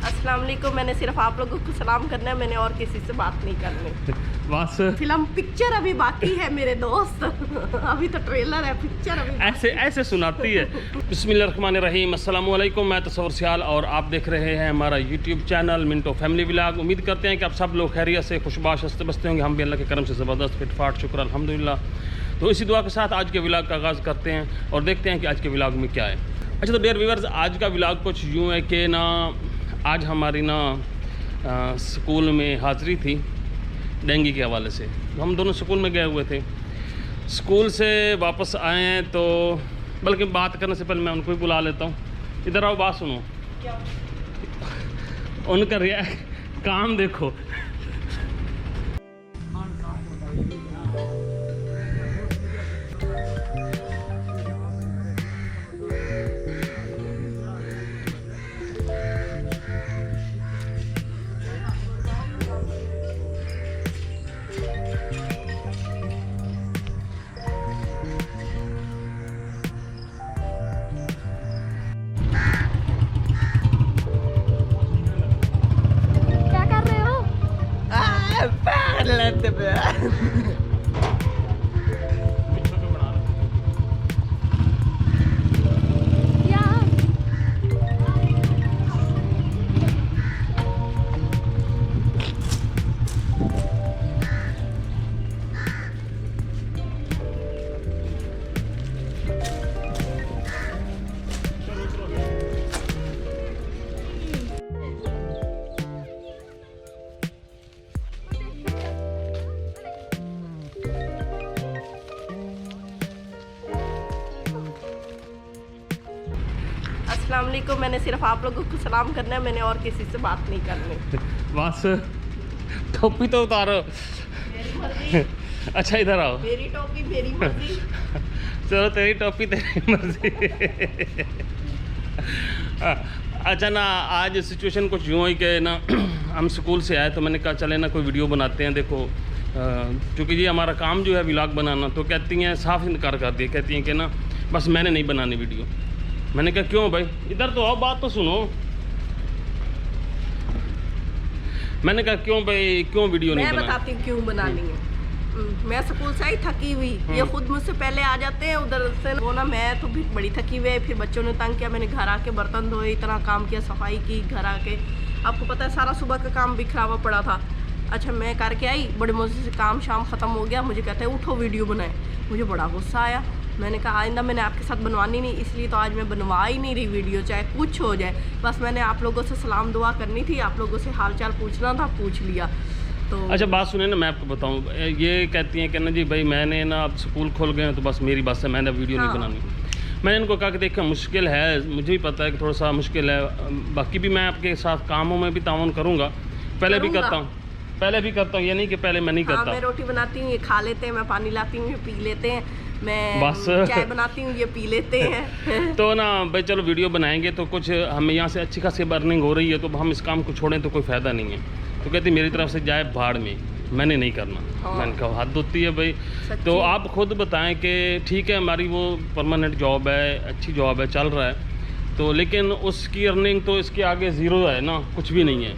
अस्सलाम वालेकुम। मैंने सिर्फ आप लोगों को सलाम करना है, मैंने और किसी से बात नहीं करनी। बस फिल्म पिक्चर अभी बाकी है मेरे दोस्त। अभी तो ट्रेलर है, पिक्चर अभी ऐसे ऐसे सुनाती है। बिस्मिल्लाहिर्रहमानिर्रहीम, अस्सलाम वालेकुम। मैं तसव्वुर सियाल और आप देख रहे हैं हमारा YouTube channel Minto family vlog. उम्मीद करते हैं कि आप सब लोग खैरियत से खुशबाश हंसते बसते होंगे। हम भी अल्लाह के करम से ज़बरदस्त फिटफाट शुक्र अल्हम्दुलिल्लाह। तो इसी दुआ के साथ आज के व्लॉग का आगाज़ करते हैं और देखते हैं कि आज के व्लॉग में क्या है। अच्छा तो डियर व्यूअर्स, आज का व्लॉग कुछ यूँ है कि ना आज हमारी ना स्कूल में हाज़िरी थी डेंगू के हवाले से। हम दोनों स्कूल में गए हुए थे, स्कूल से वापस आए हैं तो बल्कि बात करने से पहले मैं उनको भी बुला लेता हूँ। इधर आओ, बात सुनो। क्या? उनका काम देखो। अस्सलाम वालेकुम। मैंने सिर्फ आप लोगों को सलाम करना है, मैंने और किसी से बात नहीं करनी। बस टोपी तो उतारो। मेरी मर्जी। अच्छा इधर आओ। मेरी टोपी मेरी मर्जी। चलो तेरी टोपी तेरी मर्जी। अच्छा ना, आज सिचुएशन कुछ यूँ ही कि ना हम स्कूल से आए तो मैंने कहा चले ना कोई वीडियो बनाते हैं। देखो क्योंकि ये हमारा काम जो है व्लॉग बनाना, तो कहती हैं साफ इनकार कर दिया, कहती हैं कि ना बस मैंने नहीं बनानी वीडियो। मैंने कहा क्यों भाई, इधर तो आओ, बात तो सुनो। मैंने कहा क्यों भाई, क्यों वीडियो नहीं बनानी? मैं बताती हूँ क्यों बनानी है। मैं स्कूल से आई थकी हुई, ये खुद मुझसे पहले आ जाते हैं उधर से। वो ना मैं तो भी बड़ी थकी हुई है, फिर बच्चों ने तंग किया, मैंने घर आके बर्तन धोए, इतना काम किया, सफाई की, घर आके आपको पता है सारा सुबह का काम बिखरा हुआ पड़ा था। अच्छा मैं करके आई, बड़े मजे से काम शाम ख़त्म हो गया, मुझे कहते हैं उठो वीडियो बनाए। मुझे बड़ा गुस्सा आया, मैंने कहा आइंदा मैंने आपके साथ बनवानी नहीं, इसलिए तो आज मैं बनवा ही नहीं रही वीडियो, चाहे कुछ हो जाए। बस मैंने आप लोगों से सलाम दुआ करनी थी, आप लोगों से हाल चाल पूछना था, पूछ लिया। तो अच्छा बात सुने ना, मैं आपको बताऊं, ये कहती हैं कि ना जी भाई मैंने ना अब स्कूल खोल गए हैं तो बस मेरी बात से मैंने वीडियो नहीं बनानी। मैंने इनको कहा कि देखो मुश्किल है, मुझे भी पता है कि थोड़ा सा मुश्किल है, बाकी भी मैं आपके साथ कामों में भी ताउन करूँगा, पहले भी करता हूँ, ये नहीं कि पहले मैं नहीं करता। मैं रोटी बनाती हूँ, ये खा लेते हैं, मैं पानी लाती हूँ, ये पी लेते हैं, मैं बस चाय बनाती हूँ, ये पी लेते हैं। तो ना भाई चलो वीडियो बनाएंगे तो कुछ हमें यहाँ से अच्छी खासी अर्निंग हो रही है, तो हम इस काम को छोड़ें तो कोई फ़ायदा नहीं है। तो कहती मेरी तरफ से जाए भाड़ में, मैंने नहीं करना। हाँ। मैंने कहा हद होती है भाई। तो आप खुद बताएं कि ठीक है हमारी वो परमानेंट जॉब है, अच्छी जॉब है, चल रहा है, तो लेकिन उसकी अर्निंग तो इसके आगे ज़ीरो है ना, कुछ भी नहीं है।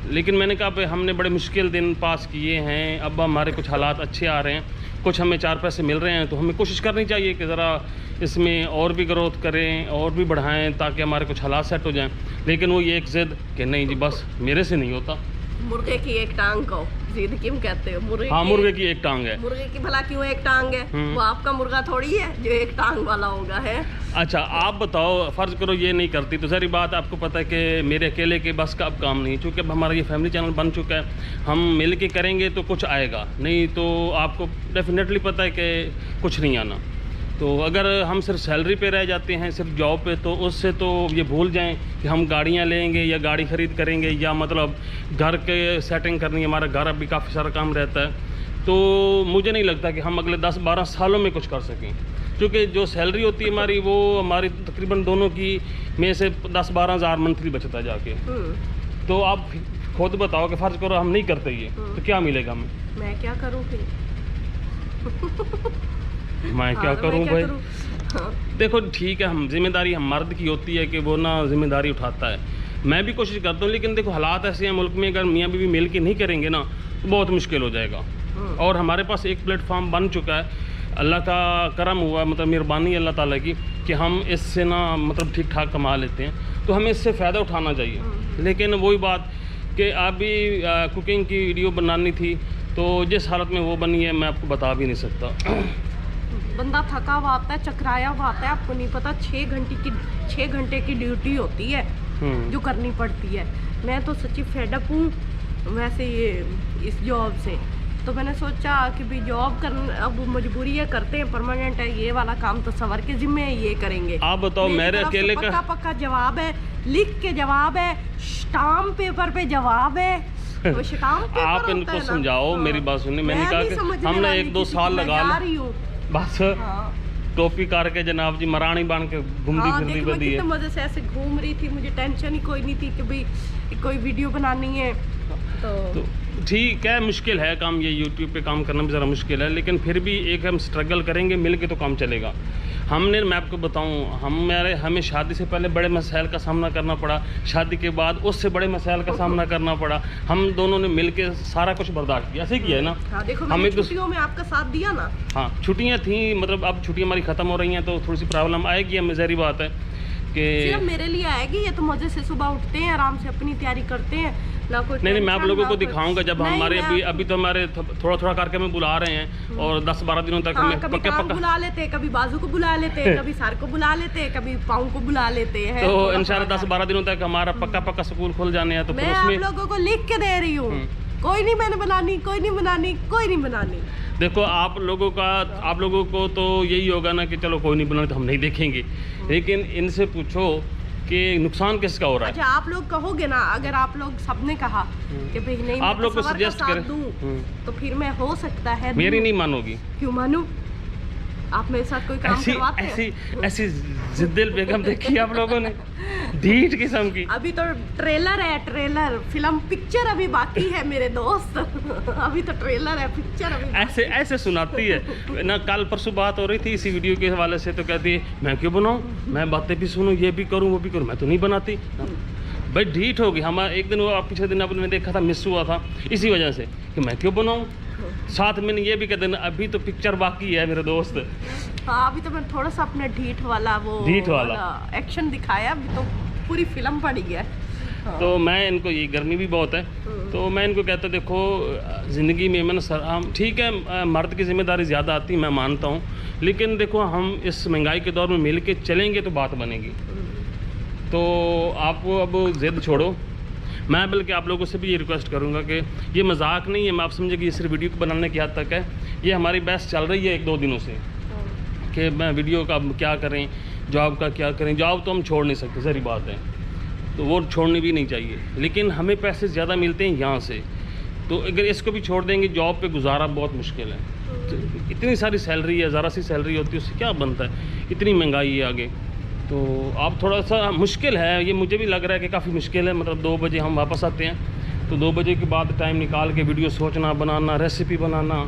लेकिन मैंने कहा भाई हमने बड़े मुश्किल दिन पास किए हैं, अब हमारे कुछ हालात अच्छे आ रहे हैं, कुछ हमें चार पैसे मिल रहे हैं, तो हमें कोशिश करनी चाहिए कि ज़रा इसमें और भी ग्रोथ करें और भी बढ़ाएं ताकि हमारे कुछ हालात सेट हो जाएं। लेकिन वो ये एक ज़िद कि नहीं जी बस मेरे से नहीं होता। मुर्गे की एक टांग को जिद क्यों कहते हो? मुर्गे हाँ मुर्गे की एक टांग है। मुर्गे की भला क्यों एक टांग है? वो आपका मुर्गा थोड़ी है जो एक टांग वाला होगा है। अच्छा आप बताओ, फ़र्ज़ करो ये नहीं करती तो ज़री बात, आपको पता है कि मेरे अकेले के बस का अब काम नहीं है, चूँकि अब हमारा ये फैमिली चैनल बन चुका है, हम मिल के करेंगे तो कुछ आएगा, नहीं तो आपको डेफिनेटली पता है कि कुछ नहीं आना। तो अगर हम सिर्फ सैलरी पे रह जाते हैं, सिर्फ जॉब पे, तो उससे तो ये भूल जाएं कि हम गाड़ियाँ लेंगे या गाड़ी ख़रीद करेंगे या मतलब घर के सेटिंग करनी है, हमारा घर अभी काफ़ी सारा काम रहता है। तो मुझे नहीं लगता कि हम अगले 10-12 सालों में कुछ कर सकें, क्योंकि जो सैलरी होती है हमारी वो हमारी तकरीबन दोनों की में से 10-12 हज़ार मंथली बचता जाके। तो आप खुद बताओ कि फ़र्ज़ करो हम नहीं करते ये, तो क्या मिलेगा हमें? मैं क्या करूँ फिर? मैं क्या करूँ भाई? हाँ। देखो ठीक है, हम जिम्मेदारी हम मर्द की होती है कि वो ना जिम्मेदारी उठाता है, मैं भी कोशिश करता हूँ, लेकिन देखो हालात ऐसे हैं मुल्क में, अगर मियाँ बीवी मिल के नहीं करेंगे ना तो बहुत मुश्किल हो जाएगा। और हमारे पास एक प्लेटफॉर्म बन चुका है, अल्लाह का करम हुआ, मतलब मेहरबानी अल्लाह ताला की, कि हम इससे ना मतलब ठीक ठाक कमा लेते हैं, तो हमें इससे फ़ायदा उठाना चाहिए। लेकिन वही बात कि अभी कुकिंग की वीडियो बनानी थी, तो जिस हालत में वो बनी है मैं आपको बता भी नहीं सकता। बंदा थका हुआ आता है, चकराया हुआ आता है, आपको नहीं पता 6 घंटे की ड्यूटी होती है जो करनी पड़ती है। मैं तो सच्ची फेडअप हूँ वैसे ये इस जॉब से, तो मैंने सोचा कि भाई जॉब करना अब मजबूरी है, करते हैं, परमानेंट है, ये वाला काम तो सवर के जिम्मे है, ये करेंगे। आप बताओ, मेरे अकेले का पक्का जवाब है, लिख के जवाब है, स्टाम्प पेपर पे जवाब है। वो स्टाम्प पेपर आप इनको समझाओ, मेरी बात सुनिए। मैंने कहा कि हमने 1-2 साल लगा बस टोपी करके जनाब जी मरानी बन के घूमती फिरती बदी है। मजे से ऐसे घूम रही थी, मुझे टेंशन ही कोई नहीं थी कि भाई कोई वीडियो बनानी है। तो ठीक है, मुश्किल है काम, ये यूट्यूब पे काम करना भी ज़रा मुश्किल है, लेकिन फिर भी एक हम स्ट्रगल करेंगे मिल के तो काम चलेगा। हमने, मैं आपको बताऊं, हमें शादी से पहले बड़े मसाइल का सामना करना पड़ा, शादी के बाद उससे बड़े मसाइल का सामना करना पड़ा। हम दोनों ने मिल के सारा कुछ बर्दाश्त किया, ऐसे किया है ना। हाँ, देखो हमें छुट्टियों में आपका साथ दिया ना। हाँ, छुट्टियाँ थी, मतलब अब छुट्टियाँ हमारी ख़त्म हो रही हैं तो थोड़ी सी प्रॉब्लम आएगी, हमें ज़ाहिर बात है कि सिर्फ मेरे लिए आएगी। ये तो मज़े से सुबह उठते हैं, आराम से अपनी तैयारी करते हैं, ना कोई नहीं, मैं आप लोगों को दिखाऊंगा जब हमारे अभी तो हमारे थोड़ा करके हमें बुला रहे हैं, और 10-12 दिनों तक हमें पक्का बुला लेते हैं, कभी बाजू को बुला लेते हैं, कभी सर को बुला लेते हैं, कभी पाँव को बुला लेते हैं। तो इंशाल्लाह 10-12 दिनों तक हमारा पक्का स्कूल खुल जाने हैं। तो मैं आप लोगों को लिख के दे रही हूँ, कोई नहीं मैंने बनानी, कोई नहीं बनानी। देखो आप लोगों को तो यही होगा ना कि चलो कोई नहीं बनानी तो हम नहीं देखेंगे, लेकिन इनसे पूछो कि नुकसान किसका हो रहा है। अच्छा, आप लोग कहोगे ना, अगर आप लोग सबने कहा कि भाई नहीं आप लोग को सजेस्ट करें तो फिर मैं हो सकता है मेरी नहीं मानोगी। क्यों मानूं? आप मेरे साथ कोई काम करवाते हैं? ऐसी जिद्दिल बेगम देखी आप लोगों ने, ढीठ किस्म की। अभी तो ट्रेलर है, फिल्म पिक्चर अभी बाकी है मेरे दोस्त। अभी तो ट्रेलर है, पिक्चर अभी ऐसे सुनाती है ना। कल परसों बात हो रही थी इसी वीडियो के हवाले से, तो कहती है मैं क्यों बनाऊँ, मैं बातें भी सुनूँ, ये भी करूँ वो भी करूँ, मैं तो नहीं बनाती। भाई ढीठ होगी। हमारा एक दिन वो पिछले दिन आपने देखा था, मिस हुआ था इसी वजह से कि मैं क्यों बनाऊँ। साथ में ये भी कहते हैं अभी तो पिक्चर बाकी है मेरे दोस्त। हाँ, अभी तो मैं थोड़ा सा अपना ढीठ वाला एक्शन दिखाया, अभी तो पूरी फिल्म पड़ी है। हाँ। तो मैं इनको, ये गर्मी भी बहुत है, तो मैं इनको कहता देखो ज़िंदगी में मैंने ठीक है मर्द की जिम्मेदारी ज़्यादा आती है, मैं मानता हूँ, लेकिन देखो हम इस महंगाई के दौर में मिल के चलेंगे तो बात बनेगी। तो आप अब ज़िद छोड़ो। मैं बल्कि आप लोगों से भी ये रिक्वेस्ट करूंगा कि ये मजाक नहीं है, मैं आप समझे कि ये सिर्फ वीडियो को बनाने की हद तक है। ये हमारी बहस चल रही है 1-2 दिनों से कि मैं वीडियो का क्या करें, जॉब का क्या करें। जॉब तो हम छोड़ नहीं सकते, सारी बात है, तो वो छोड़नी भी नहीं चाहिए, लेकिन हमें पैसे ज़्यादा मिलते हैं यहाँ से, तो अगर इसको भी छोड़ देंगे जॉब पे गुजारा बहुत मुश्किल है। तो इतनी सारी सैलरी है, ज़रा सी सैलरी होती है, उससे क्या बनता है, इतनी महंगाई है आगे। तो आप थोड़ा सा मुश्किल है, ये मुझे भी लग रहा है कि काफ़ी मुश्किल है। मतलब 2 बजे हम वापस आते हैं, तो 2 बजे के बाद टाइम निकाल के वीडियो सोचना, बनाना, रेसिपी बनाना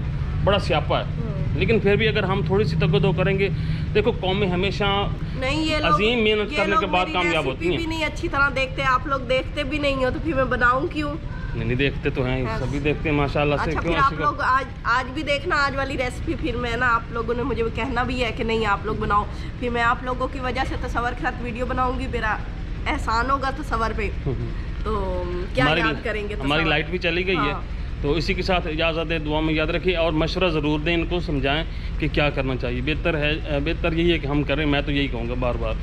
बड़ा स्यापा है। लेकिन फिर भी अगर हम थोड़ी सी तगदो करेंगे, देखो कौमें हमेशा नहीं, ये अजीम मेहनत करने के बाद कामयाब होती हैं। नहीं अच्छी तरह देखते, आप लोग देखते भी नहीं हो, तो फिर मैं बनाऊँ क्यों? नहीं देखते तो हैं, सभी देखते हैं माशाल्लाह से। अच्छा, क्यों फिर आप लोग आज भी देखना आज वाली रेसिपी। फिर मैं ना, आप लोगों ने मुझे कहना भी है कि नहीं आप लोग बनाओ, फिर मैं आप लोगों की वजह से तसव्वुर के साथ वीडियो बनाऊंगी, मेरा एहसान होगा तसव्वुर पे, तो क्या याद करेंगे। हमारी लाइट भी चली गई है, तो इसी के साथ इजाज़त दें, दुआ में याद रखिए और मशवरा ज़रूर दें, इनको समझाएं कि क्या करना चाहिए। बेहतर यही है कि हम करें, मैं तो यही कहूँगा बार बार।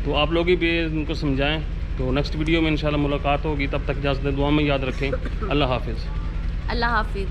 तो आप लोग भी इनको समझाएं। तो नेक्स्ट वीडियो में इंशाल्लाह मुलाकात होगी, तब तक इजाज़त दें, दुआ में याद रखें। अल्लाह हाफिज़। अल्लाह हाफिज़।